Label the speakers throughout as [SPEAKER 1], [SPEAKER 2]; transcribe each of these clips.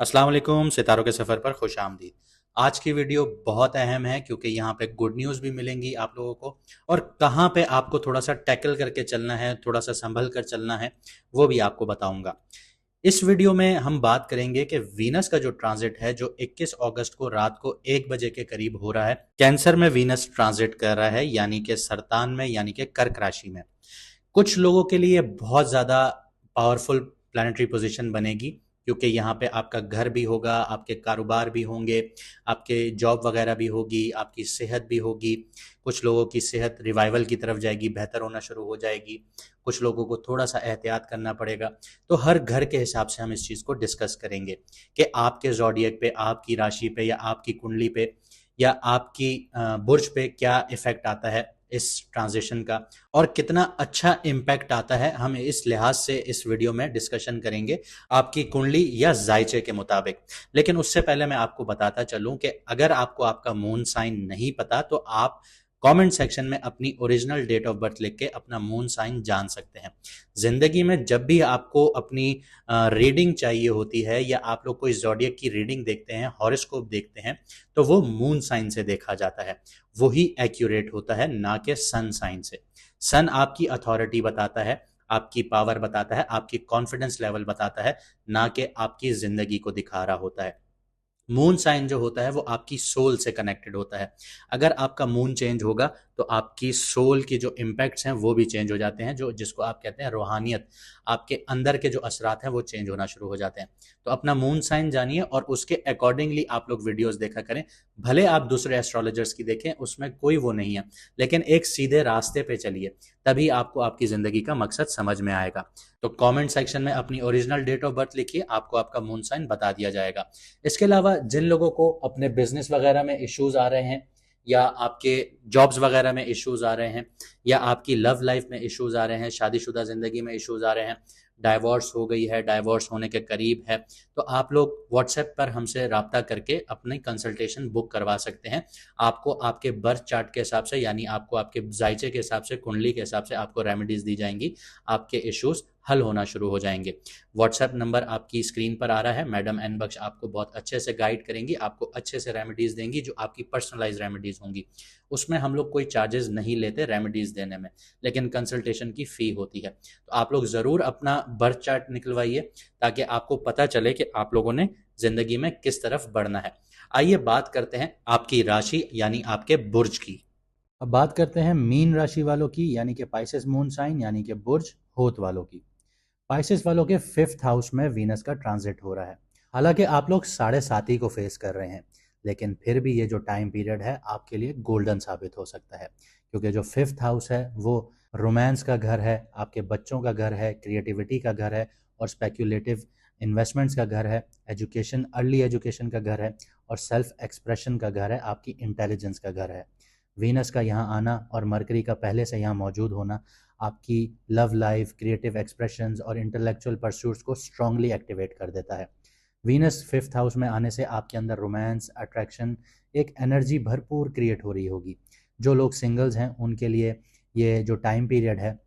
[SPEAKER 1] अस्सलाम वालेकुम। सितारों के सफ़र पर खुश आमदीद। आज की वीडियो बहुत अहम है क्योंकि यहाँ पे गुड न्यूज़ भी मिलेंगी आप लोगों को, और कहाँ पे आपको थोड़ा सा टैकल करके चलना है, थोड़ा सा संभल कर चलना है, वो भी आपको बताऊंगा। इस वीडियो में हम बात करेंगे कि वीनस का जो ट्रांजिट है, जो 21 अगस्त को रात को 1 बजे के करीब हो रहा है, कैंसर में वीनस ट्रांजिट कर रहा है, यानी कि सरतान में, यानी कि कर्क राशि में। कुछ लोगों के लिए बहुत ज़्यादा पावरफुल प्लानिटरी पोजीशन बनेगी, क्योंकि यहाँ पे आपका घर भी होगा, आपके कारोबार भी होंगे, आपके जॉब वगैरह भी होगी, आपकी सेहत भी होगी। कुछ लोगों की सेहत रिवाइवल की तरफ जाएगी, बेहतर होना शुरू हो जाएगी। कुछ लोगों को थोड़ा सा एहतियात करना पड़ेगा। तो हर घर के हिसाब से हम इस चीज़ को डिस्कस करेंगे कि आपके ज़ोडिएक पे, आपकी राशि पे, या आपकी कुंडली पे, या आपकी बुर्ज पे क्या इफेक्ट आता है इस ट्रांजिशन का, और कितना अच्छा इम्पैक्ट आता है, हम इस लिहाज से इस वीडियो में डिस्कशन करेंगे आपकी कुंडली या जायचे के मुताबिक। लेकिन उससे पहले मैं आपको बताता चलूं कि अगर आपको आपका मून साइन नहीं पता तो आप कमेंट सेक्शन में अपनी ओरिजिनल डेट ऑफ बर्थ लिख के अपना मून साइन जान सकते हैं। जिंदगी में जब भी आपको अपनी रीडिंग चाहिए होती है, या आप लोग कोई ज़ोडिएक की रीडिंग देखते हैं, हॉरोस्कोप देखते हैं, तो वो मून साइन से देखा जाता है। वही एक्यूरेट होता है, ना कि सन साइन से। सन आपकी अथॉरिटी बताता है, आपकी पावर बताता है, आपकी कॉन्फिडेंस लेवल बताता है, ना कि आपकी जिंदगी को दिखा रहा होता है। मून साइन जो होता है वो आपकी सोल से कनेक्टेड होता है। अगर आपका मून चेंज होगा तो आपकी सोल के जो इम्पैक्ट्स हैं वो भी चेंज हो जाते हैं, जो जिसको आप कहते हैं रूहानियत। आपके अंदर के जो असरात हैं वो चेंज होना शुरू हो जाते हैं। तो अपना मून साइन जानिए और उसके अकॉर्डिंगली आप लोग वीडियोस देखा करें। भले आप दूसरे एस्ट्रोलॉजर्स की देखें, उसमें कोई वो नहीं है, लेकिन एक सीधे रास्ते पे चलिए, तभी आपको आपकी ज़िंदगी का मकसद समझ में आएगा। तो कमेंट सेक्शन में अपनी ओरिजिनल डेट ऑफ बर्थ लिखिए, आपको आपका मून साइन बता दिया जाएगा। इसके अलावा जिन लोगों को अपने बिजनेस वगैरह में इश्यूज आ रहे हैं, या आपके जॉब्स वगैरह में इश्यूज आ रहे हैं, या आपकी लव लाइफ में इश्यूज आ रहे हैं, शादीशुदा ज़िंदगी में इश्यूज आ रहे हैं, डाइवोर्स हो गई है, डाइवोर्स होने के करीब है, तो आप लोग व्हाट्सएप पर हमसे रब्ता करके अपनी कंसल्टेशन बुक करवा सकते हैं। आपको आपके बर्थ चार्ट के हिसाब से, यानी आपको आपके जायचे के हिसाब से, कुंडली के हिसाब से आपको रेमेडीज दी जाएंगी। आपके इश्यूज हल होना शुरू हो जाएंगे। व्हाट्सएप नंबर आपकी स्क्रीन पर आ रहा है। मैडम एन बख्श आपको बहुत अच्छे से गाइड करेंगी, आपको अच्छे से रेमेडीज देंगी, जो आपकी पर्सनलाइज रेमेडीज होंगी। उसमें हम लोग कोई चार्जेस नहीं लेते रेमेडीज देने में, लेकिन कंसल्टेशन की फ़ी होती है। तो आप लोग ज़रूर अपना बर्थ चार्ट निकलवाइए, ताकि आपको पता चले कि आप लोगों ने ज़िंदगी में किस तरफ बढ़ना है। आइए बात करते हैं आपकी राशि यानी आपके बुर्ज की। अब बात करते हैं मीन राशि वालों की, यानी कि पाइसेस मून साइन, यानी कि बुर्ज होत वालों की। पाइसेस वालों के 5th हाउस में वीनस का ट्रांजिट हो रहा है। हालांकि आप लोग 7.5 को फेस कर रहे हैं, लेकिन फिर भी ये जो टाइम पीरियड है आपके लिए गोल्डन साबित हो सकता है, क्योंकि जो 5th हाउस है वो रोमांस का घर है, आपके बच्चों का घर है, क्रिएटिविटी का घर है, और स्पेक्यूलेटिव इन्वेस्टमेंट्स का घर है, एजुकेशन, अर्ली एजुकेशन का घर है, और सेल्फ एक्सप्रेशन का घर है, आपकी इंटेलिजेंस का घर है। वीनस का यहाँ आना और मरकरी का पहले से यहाँ मौजूद होना आपकी लव लाइफ, क्रिएटिव एक्सप्रेशंस और इंटेलेक्चुअल परस्यूट्स को स्ट्रांगली एक्टिवेट कर देता है। वीनस 5th हाउस में आने से आपके अंदर रोमांस, अट्रैक्शन, एक एनर्जी भरपूर क्रिएट हो रही होगी। जो लोग सिंगल्स हैं उनके लिए ये जो टाइम पीरियड है,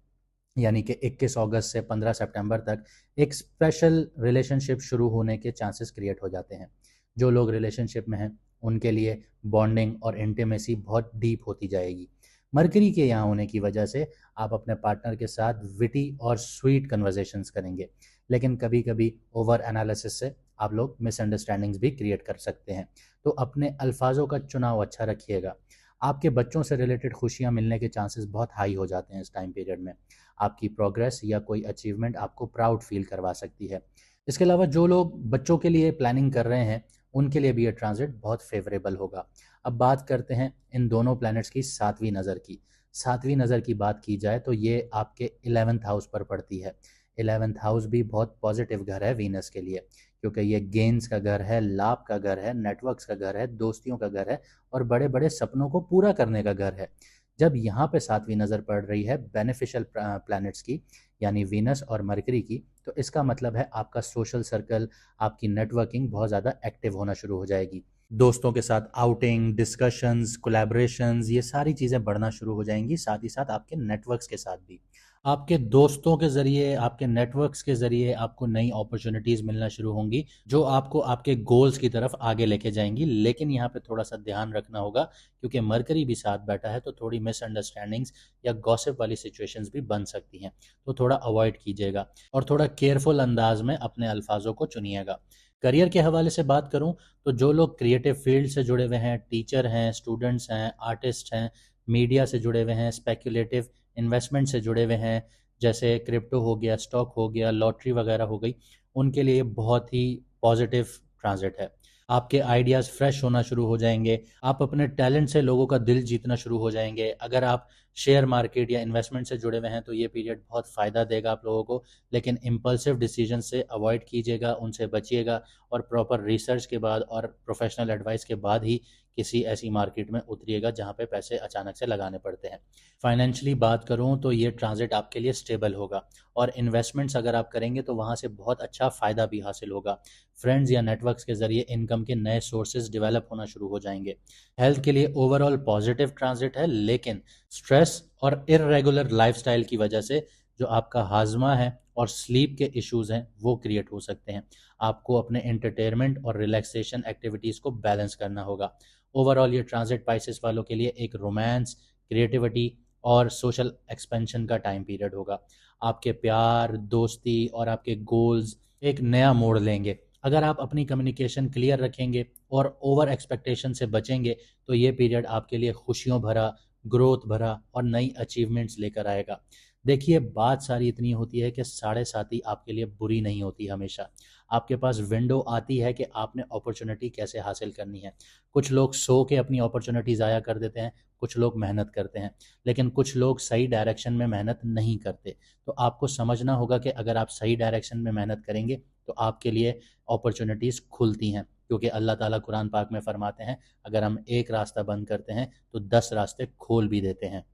[SPEAKER 1] यानी कि 21 अगस्त से 15 सितंबर तक, एक स्पेशल रिलेशनशिप शुरू होने के चांसेस क्रिएट हो जाते हैं। जो लोग रिलेशनशिप में हैं उनके लिए बॉन्डिंग और इंटीमेसी बहुत डीप होती जाएगी। मरकरी के यहाँ होने की वजह से आप अपने पार्टनर के साथ विटी और स्वीट कन्वर्जेशंस करेंगे, लेकिन कभी कभी ओवर एनालिसिस से आप लोग मिसअंडरस्टैंडिंग्स भी क्रिएट कर सकते हैं। तो अपने अल्फाजों का चुनाव अच्छा रखिएगा। आपके बच्चों से रिलेटेड खुशियाँ मिलने के चांसेस बहुत हाई हो जाते हैं इस टाइम पीरियड में। आपकी प्रोग्रेस या कोई अचीवमेंट आपको प्राउड फील करवा सकती है। इसके अलावा जो लोग बच्चों के लिए प्लानिंग कर रहे हैं उनके लिए भी ये ट्रांजिट बहुत फेवरेबल होगा। अब बात करते हैं इन दोनों प्लैनेट्स की 7वीं नज़र की। 7वीं नज़र की बात की जाए तो ये आपके 11th हाउस पर पड़ती है। 11th हाउस भी बहुत पॉजिटिव घर है वीनस के लिए, क्योंकि ये गेन्स का घर है, लाभ का घर है, नेटवर्क्स का घर है, दोस्तियों का घर है, और बड़े बड़े सपनों को पूरा करने का घर है। जब यहाँ पे 7वीं नज़र पड़ रही है बेनिफिशियल प्लैनेट्स की, यानी वीनस और मरकरी की, तो इसका मतलब है आपका सोशल सर्कल, आपकी नेटवर्किंग बहुत ज़्यादा एक्टिव होना शुरू हो जाएगी। दोस्तों के साथ आउटिंग, डिस्कशंस, कोलैबोरेशंस, ये सारी चीज़ें बढ़ना शुरू हो जाएंगी, साथ ही साथ आपके नेटवर्क्स के साथ भी। आपके दोस्तों के ज़रिए, आपके नेटवर्क्स के ज़रिए आपको नई अपॉर्चुनिटीज़ मिलना शुरू होंगी, जो आपको आपके गोल्स की तरफ आगे लेके जाएँगी। लेकिन यहाँ पे थोड़ा-सा ध्यान रखना होगा, क्योंकि मरकरी भी साथ बैठा है, तो थोड़ी मिसअंडरस्टैंडिंग्स या गॉसिप वाली सिचुएशंस भी बन सकती हैं। तो थोड़ा अवॉइड कीजिएगा और थोड़ा केयरफुल अंदाज में अपने अल्फाजों को चुनिएगा। करियर के हवाले से बात करूँ, तो जो लोग क्रिएटिव फील्ड से जुड़े हुए हैं, टीचर हैं, स्टूडेंट्स हैं, आर्टिस्ट हैं, मीडिया से जुड़े हुए हैं, स्पेक्युलेटिव इन्वेस्टमेंट से जुड़े हुए हैं, जैसे क्रिप्टो हो गया, स्टॉक हो गया, लॉटरी वगैरह हो गई, उनके लिए बहुत ही पॉजिटिव ट्रांजिट है। आपके आइडियाज़ फ्रेश होना शुरू हो जाएंगे, आप अपने टैलेंट से लोगों का दिल जीतना शुरू हो जाएंगे। अगर आप शेयर मार्केट या इन्वेस्टमेंट से जुड़े हुए हैं तो ये पीरियड बहुत फ़ायदा देगा आप लोगों को। लेकिन इम्पल्सिव डिसीजन से अवॉइड कीजिएगा, उनसे बचिएगा और प्रॉपर रिसर्च के बाद और प्रोफेशनल एडवाइस के बाद ही किसी ऐसी मार्केट में उतरिएगा जहाँ पे पैसे अचानक से लगाने पड़ते हैं। फाइनेंशियली बात करूँ तो ये ट्रांजिट आपके लिए स्टेबल होगा और इन्वेस्टमेंट्स अगर आप करेंगे तो वहाँ से बहुत अच्छा फ़ायदा भी हासिल होगा। फ्रेंड्स या नेटवर्क्स के ज़रिए इनकम के नए सोर्सेज डेवलप होना शुरू हो जाएंगे। हेल्थ के लिए ओवरऑल पॉजिटिव ट्रांजिट है, लेकिन स्ट्रेस और इर्रेगुलर लाइफस्टाइल की वजह से जो आपका हाजमा है और स्लीप के इश्यूज़ हैं वो क्रिएट हो सकते हैं। आपको अपने एंटरटेनमेंट और रिलैक्सेशन एक्टिविटीज़ को बैलेंस करना होगा। ओवरऑल ये ट्रांजिट पाइसेस वालों के लिए एक रोमांस, क्रिएटिविटी और सोशल एक्सपेंशन का टाइम पीरियड होगा। आपके प्यार, दोस्ती और आपके गोल्स एक नया मोड़ लेंगे। अगर आप अपनी कम्युनिकेशन क्लियर रखेंगे और ओवर एक्सपेक्टेशन से बचेंगे तो ये पीरियड आपके लिए खुशियों भरा, ग्रोथ भरा और नई अचीवमेंट्स लेकर आएगा। देखिए, बात सारी इतनी होती है कि साढ़े साती आपके लिए बुरी नहीं होती हमेशा। आपके पास विंडो आती है कि आपने अपॉर्चुनिटी कैसे हासिल करनी है। कुछ लोग सो के अपनी अपॉर्चुनिटी ज़ाया कर देते हैं, कुछ लोग मेहनत करते हैं, लेकिन कुछ लोग सही डायरेक्शन में मेहनत नहीं करते। तो आपको समझना होगा कि अगर आप सही डायरेक्शन में मेहनत करेंगे तो आपके लिए अपॉर्चुनिटीज़ खुलती हैं, क्योंकि अल्लाह ताला कुरान पाक में फरमाते हैं, अगर हम एक रास्ता बंद करते हैं तो 10 रास्ते खोल भी देते हैं।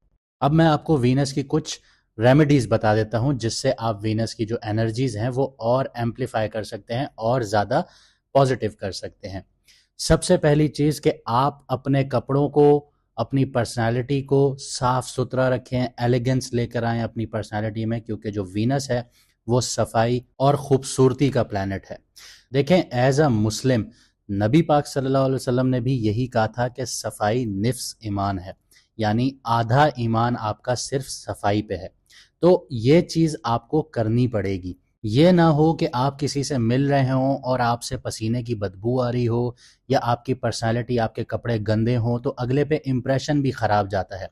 [SPEAKER 1] अब मैं आपको वीनस की कुछ रेमेडीज़ बता देता हूँ, जिससे आप वीनस की जो एनर्जीज़ हैं वो और एम्पलीफाई कर सकते हैं और ज़्यादा पॉजिटिव कर सकते हैं। सबसे पहली चीज़ कि आप अपने कपड़ों को, अपनी पर्सनैलिटी को साफ सुथरा रखें, एलिगेंस लेकर आएँ अपनी पर्सनैलिटी में, क्योंकि जो वीनस है वो सफाई और खूबसूरती का प्लैनेट है। देखें, एज अ मुस्लिम नबी पाक सल्लल्लाहु अलैहि वसल्लम ने भी यही कहा था कि सफाई निफ्स ईमान है, यानी आधा ईमान आपका सिर्फ सफाई पे है। तो ये चीज़ आपको करनी पड़ेगी। ये ना हो कि आप किसी से मिल रहे हों और आपसे पसीने की बदबू आ रही हो, या आपकी पर्सनैलिटी, आपके कपड़े गंदे हों तो अगले पे इम्प्रेशन भी ख़राब जाता है।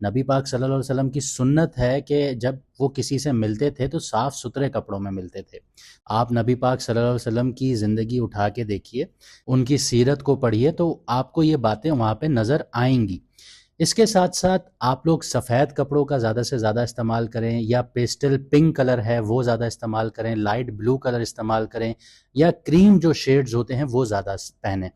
[SPEAKER 1] नबी पाक सल्लल्लाहु अलैहि वसल्लम की सुन्नत है कि जब वो किसी से मिलते थे तो साफ़ सुथरे कपड़ों में मिलते थे। आप नबी पाक सल्लल्लाहु अलैहि वसल्लम की ज़िंदगी उठा के देखिए, उनकी सीरत को पढ़िए तो आपको ये बातें वहाँ पे नज़र आएंगी। इसके साथ साथ आप लोग सफ़ेद कपड़ों का ज़्यादा से ज़्यादा इस्तेमाल करें, या पेस्टल पिंक कलर है वो ज़्यादा इस्तेमाल करें, लाइट ब्लू कलर इस्तेमाल करें, या क्रीम जो शेड्स होते हैं वो ज़्यादा पहनें।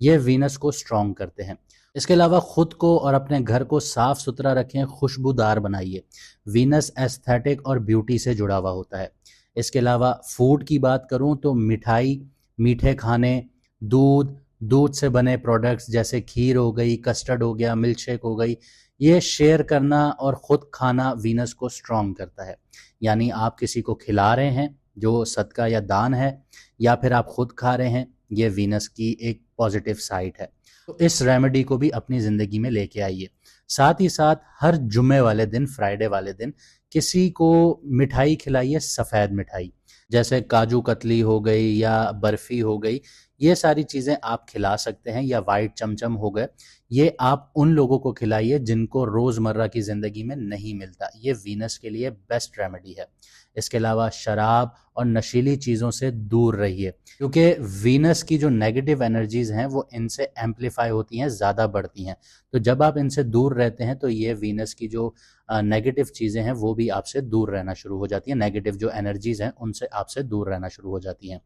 [SPEAKER 1] ये वीनस को स्ट्रॉन्ग करते हैं। इसके अलावा ख़ुद को और अपने घर को साफ़ सुथरा रखें, खुशबूदार बनाइए। वीनस एस्थेटिक और ब्यूटी से जुड़ा हुआ होता है। इसके अलावा फूड की बात करूँ तो मिठाई, मीठे खाने, दूध, दूध से बने प्रोडक्ट्स जैसे खीर हो गई, कस्टर्ड हो गया, मिल्क शेक हो गई, ये शेयर करना और ख़ुद खाना वीनस को स्ट्रॉन्ग करता है। यानी आप किसी को खिला रहे हैं जो सदका या दान है, या फिर आप ख़ुद खा रहे हैं, ये वीनस की एक पॉजिटिव साइड है। तो इस रेमेडी को भी अपनी ज़िंदगी में लेके आइए। साथ ही साथ हर जुम्मे वाले दिन, फ्राइडे वाले दिन किसी को मिठाई खिलाइए, सफ़ेद मिठाई जैसे काजू कतली हो गई या बर्फ़ी हो गई। ये सारी चीज़ें आप खिला सकते हैं, या वाइट चमचम हो गए, ये आप उन लोगों को खिलाइए जिनको रोज़मर्रा की ज़िंदगी में नहीं मिलता। ये वीनस के लिए बेस्ट रेमेडी है। इसके अलावा शराब और नशीली चीज़ों से दूर रहिए, क्योंकि वीनस की जो नेगेटिव एनर्जीज़ हैं वो इनसे एम्पलीफाई होती हैं, ज़्यादा बढ़ती हैं। तो जब आप इनसे दूर रहते हैं तो ये वीनस की जो नेगेटिव चीज़ें हैं वो भी आपसे दूर रहना शुरू हो जाती हैं, नेगेटिव जो एनर्जीज़ हैं उनसे आपसे दूर रहना शुरू हो जाती हैं।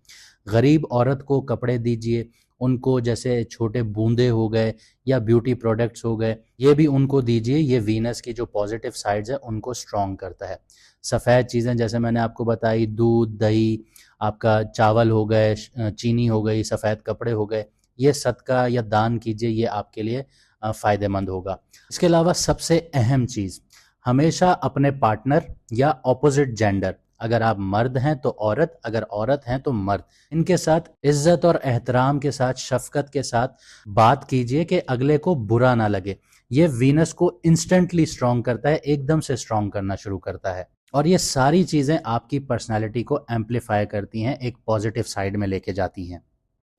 [SPEAKER 1] गरीब औरत को कपड़े दीजिए, उनको जैसे छोटे बूंदे हो गए या ब्यूटी प्रोडक्ट्स हो गए, ये भी उनको दीजिए। ये वीनस की जो पॉजिटिव साइड्स है उनको स्ट्रॉन्ग करता है। सफ़ेद चीज़ें जैसे मैंने आपको बताई, दूध, दही, आपका चावल हो गए, चीनी हो गई, सफ़ेद कपड़े हो गए, ये सदका या दान कीजिए, ये आपके लिए फ़ायदेमंद होगा। इसके अलावा सबसे अहम चीज़, हमेशा अपने पार्टनर या ऑपोजिट जेंडर, अगर आप मर्द हैं तो औरत, अगर औरत हैं तो मर्द, इनके साथ इज्जत और एहतराम के साथ, शफकत के साथ बात कीजिए कि अगले को बुरा ना लगे। ये वीनस को इंस्टेंटली स्ट्रांग करता है, एकदम से स्ट्रांग करना शुरू करता है। और ये सारी चीजें आपकी पर्सनालिटी को एम्पलीफाई करती हैं, एक पॉजिटिव साइड में लेके जाती हैं।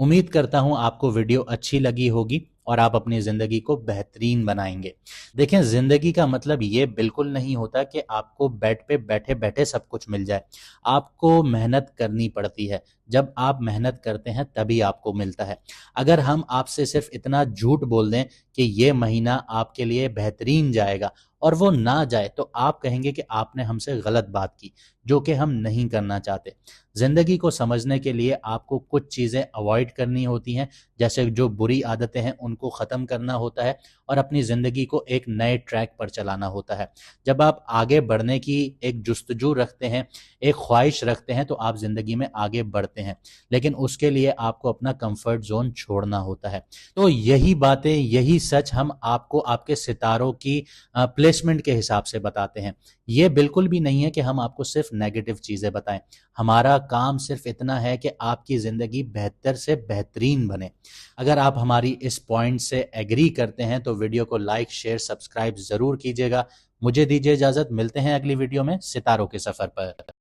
[SPEAKER 1] उम्मीद करता हूं आपको वीडियो अच्छी लगी होगी और आप अपनी ज़िंदगी को बेहतरीन बनाएंगे। देखें, ज़िंदगी का मतलब ये बिल्कुल नहीं होता कि आपको बेड पे बैठे बैठे सब कुछ मिल जाए। आपको मेहनत करनी पड़ती है। जब आप मेहनत करते हैं तभी आपको मिलता है। अगर हम आपसे सिर्फ इतना झूठ बोल दें कि ये महीना आपके लिए बेहतरीन जाएगा और वो ना जाए, तो आप कहेंगे कि आपने हमसे गलत बात की, जो कि हम नहीं करना चाहते। ज़िंदगी को समझने के लिए आपको कुछ चीज़ें अवॉइड करनी होती हैं, जैसे जो बुरी आदतें हैं उनको ख़त्म करना होता है और अपनी ज़िंदगी को एक नए ट्रैक पर चलाना होता है। जब आप आगे बढ़ने की एक जुस्तजू रखते हैं, एक ख्वाहिश रखते हैं, तो आप ज़िंदगी में आगे बढ़ते हैं, लेकिन उसके लिए आपको अपना कंफर्ट जोन छोड़ना होता है। तो यही बातें, यही सच हम आपको आपके सितारों की प्लेसमेंट के हिसाब से बताते हैं। ये बिल्कुल भी नहीं है कि हम आपको सिर्फ नेगेटिव चीज़ें बताएं। हमारा काम सिर्फ इतना है कि आपकी ज़िंदगी बेहतर से बेहतरीन बने। अगर आप हमारी इस पॉइंट से एग्री करते हैं तो वीडियो को लाइक, शेयर, सब्सक्राइब ज़रूर कीजिएगा। मुझे दीजिए इजाज़त, मिलते हैं अगली वीडियो में सितारों के सफ़र पर।